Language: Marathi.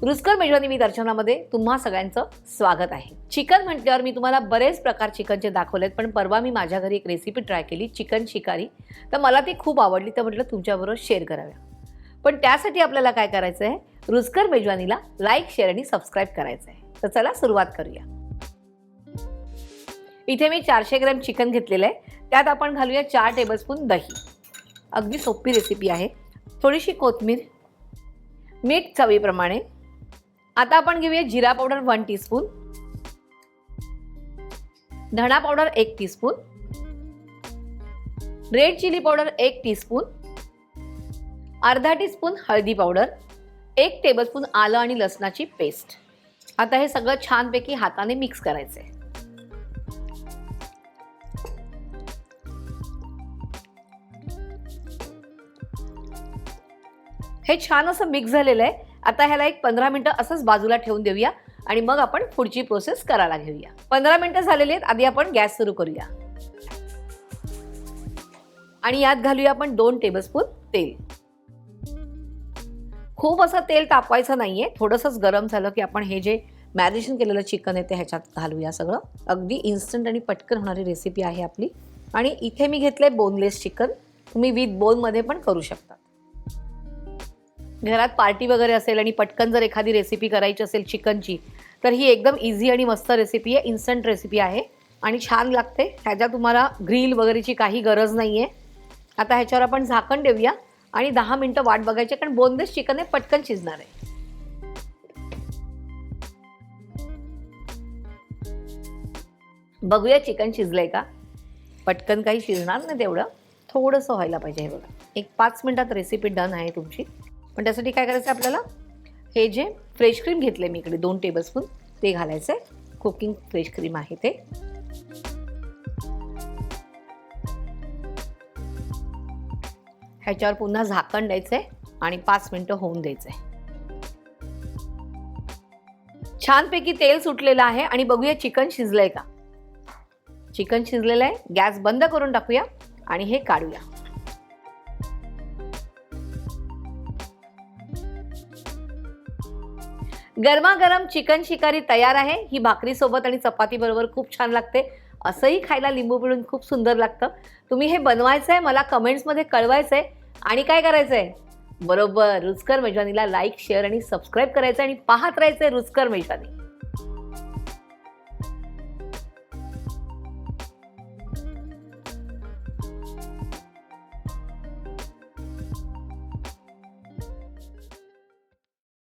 रुचकर मेजवानी विथ अर्चनामध्ये तुम्हा सगळ्यांचं स्वागत आहे। चिकन म्हटल्यावर मी तुम्हाला बरेच प्रकार चिकनचे दाखवलेत, पण परवा मी माझ्या घरी एक रेसिपी ट्राय केली चिकन शिकारी। तर मला ती खूप आवडली, तर म्हटलं तुमच्याबरोबर शेअर कराव्या। पण त्यासाठी आपल्याला काय करायचं आहे, रुचकर मेजवानीला लाईक, शेअर आणि सबस्क्राइब करायचं आहे। तर चला सुरुवात करूया। इथे मी 400 ग्रॅम चिकन घेतलेलं आहे, त्यात आपण घालूया 4 टेबलस्पून दही। अगदी सोपी रेसिपी आहे। थोडीशी कोथिंबीर, मीठ चवीप्रमाणे। आता आपण घेऊया जिरा पावडर 1 टीस्पून, धना powder 1 teaspoon, red chilli powder 1 teaspoon, अर्धा टीस्पून हळदी पावडर, 1 टेबलस्पून आलं आणि लसणाची पेस्ट। आता हे सगळं छानपैकी हाताने मिक्स करायचं आहे। हे छान असं मिक्स झालेलं आहे। आता ह्याला एक 15 मिनिटं असंच बाजूला ठेवून देऊया आणि मग आपण पुढची प्रोसेस करायला घेऊया। 15 मिनिटं झालेली आहेत। आधी आपण गॅस सुरू करूया आणि यात घालूया आपण 2 टेबलस्पून तेल। खूप असं तेल तापवायचं नाहीये, थोडंसंच गरम झालं की आपण हे जे मॅरिनेशन केलेलं चिकन आहे ते ह्याच्यात घालूया। सगळं अगदी इन्स्टंट आणि पटकन होणारी रेसिपी आहे आपली। आणि इथे मी घेतलंय बोनलेस चिकन, तुम्ही विथ बोन मध्ये पण करू शकता। घरात पार्टी वगैरे असेल आणि पटकन जर एखादी रेसिपी करायची असेल चिकनची, तर ही एकदम इझी आणि मस्त रेसिपी आहे। इन्स्टंट रेसिपी आहे आणि छान लागते। ह्याच्यात तुम्हाला ग्रिल वगैरेची काही गरज नाहीये। आता ह्याच्यावर आपण झाकण देऊया आणि 10 मिनिटं वाट बघायची, कारण बोनलेस चिकन आहे, पटकन शिजणार आहे। बघूया चिकन शिजलंय का। पटकन काही शिजणार नाही, तेवढं थोडंसं व्हायला पाहिजे। हे बघा, एक 5 मिनिटात रेसिपी डन आहे तुमची। पण त्यासाठी काय करायचं आपल्याला, हे जे फ्रेश क्रीम घेतले मी इकडे 2 टेबलस्पून, ते घालायचं आहे। कुकिंग फ्रेश क्रीम आहे ते। ह्याच्यावर पुन्हा झाकण द्यायचंय आणि 5 मिनिटं होऊन द्यायचंय। छानपैकी तेल सुटलेलं आहे आणि बघूया चिकन शिजलंय का। चिकन शिजलेलं आहे। गॅस बंद करून टाकूया आणि हे काढूया। गरमागरम चिकन शिकारी तयार आहे। ही भाकरी सोबत आणि चपाती बरोबर खूप छान लागते। असंही खायला लिंबू पिळून खूप सुंदर लागतं। तुम्ही हे बनवायचंय, मला कमेंट्समध्ये कळवायचंय आणि काय करायचंय, बरोबर रुचकर मेजवानीला लाईक, शेअर आणि सबस्क्राइब करायचं आणि पाहत राहायचंय रुचकर मेजवानी।